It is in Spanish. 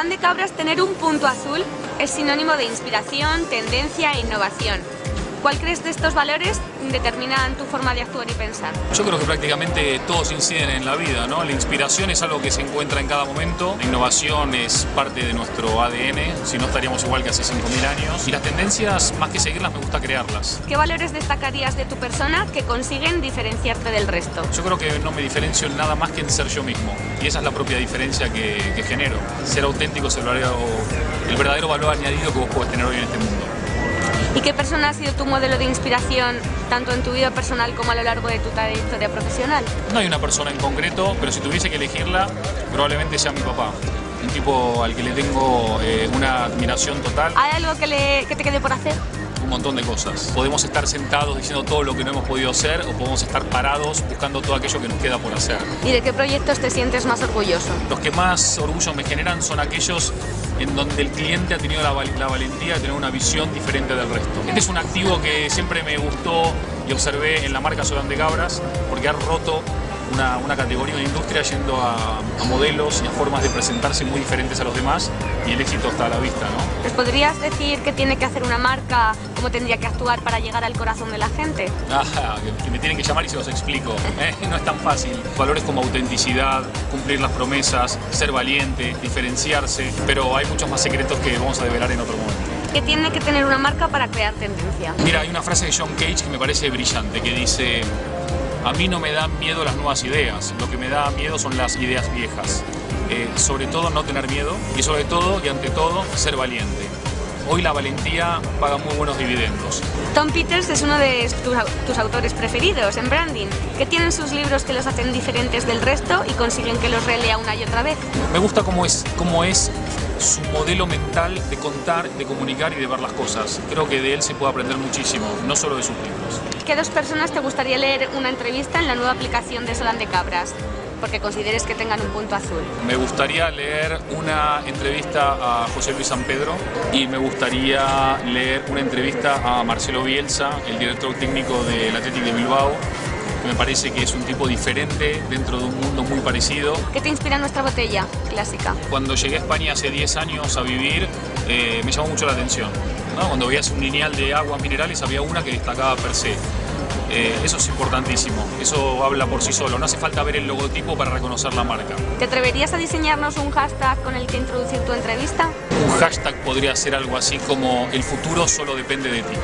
Solán de Cabras, tener un punto azul es sinónimo de inspiración, tendencia e innovación. ¿Cuál crees de estos valores determinan tu forma de actuar y pensar? Yo creo que prácticamente todos inciden en la vida, ¿no? La inspiración es algo que se encuentra en cada momento, la innovación es parte de nuestro ADN, si no estaríamos igual que hace 5.000 años. Y las tendencias, más que seguirlas, me gusta crearlas. ¿Qué valores destacarías de tu persona que consiguen diferenciarte del resto? Yo creo que no me diferencio en nada más que en ser yo mismo. Y esa es la propia diferencia que genero. Ser auténtico es el verdadero valor añadido que vos podés tener hoy en este mundo. ¿Y qué persona ha sido tu modelo de inspiración, tanto en tu vida personal como a lo largo de tu trayectoria profesional? No hay una persona en concreto, pero si tuviese que elegirla, probablemente sea mi papá. Un tipo al que le tengo una admiración total. ¿Hay algo que te quede por hacer? Un montón de cosas. Podemos estar sentados diciendo todo lo que no hemos podido hacer o podemos estar parados buscando todo aquello que nos queda por hacer. ¿Y de qué proyectos te sientes más orgulloso? Los que más orgullo me generan son aquellos en donde el cliente ha tenido la valentía de tener una visión diferente del resto. Este es un activo que siempre me gustó y observé en la marca Solán de Cabras porque ha roto una categoría de industria yendo a modelos y a formas de presentarse muy diferentes a los demás y el éxito está a la vista, ¿no? ¿Les podrías decir qué tiene que hacer una marca, cómo tendría que actuar para llegar al corazón de la gente? Que me tienen que llamar y se los explico. No es tan fácil. Valores como autenticidad, cumplir las promesas, ser valiente, diferenciarse, pero hay muchos más secretos que vamos a develar en otro momento. ¿Qué tiene que tener una marca para crear tendencia? Mira, hay una frase de John Cage que me parece brillante, que dice: a mí no me dan miedo las nuevas ideas, lo que me da miedo son las ideas viejas. Sobre todo no tener miedo y sobre todo y ante todo ser valiente. Hoy la valentía paga muy buenos dividendos. Tom Peters es uno de tus autores preferidos en branding. ¿Qué tienen sus libros que los hacen diferentes del resto y consiguen que los relea una y otra vez? Me gusta cómo es su modelo mental de contar, de comunicar y de ver las cosas. Creo que de él se puede aprender muchísimo, no solo de sus libros. ¿Qué dos personas te gustaría leer una entrevista en la nueva aplicación de Solán de Cabras? Porque consideres que tengan un punto azul. Me gustaría leer una entrevista a José Luis Sampedro y me gustaría leer una entrevista a Marcelo Bielsa, el director técnico del Athletic de Bilbao. Me parece que es un tipo diferente dentro de un mundo muy parecido. ¿Qué te inspira nuestra botella clásica? Cuando llegué a España hace 10 años a vivir, me llamó mucho la atención, ¿no? Cuando veías un lineal de aguas minerales había una que destacaba per se. Eso es importantísimo, eso habla por sí solo, no hace falta ver el logotipo para reconocer la marca. ¿Te atreverías a diseñarnos un hashtag con el que introducir tu entrevista? Un hashtag podría ser algo así como: el futuro solo depende de ti.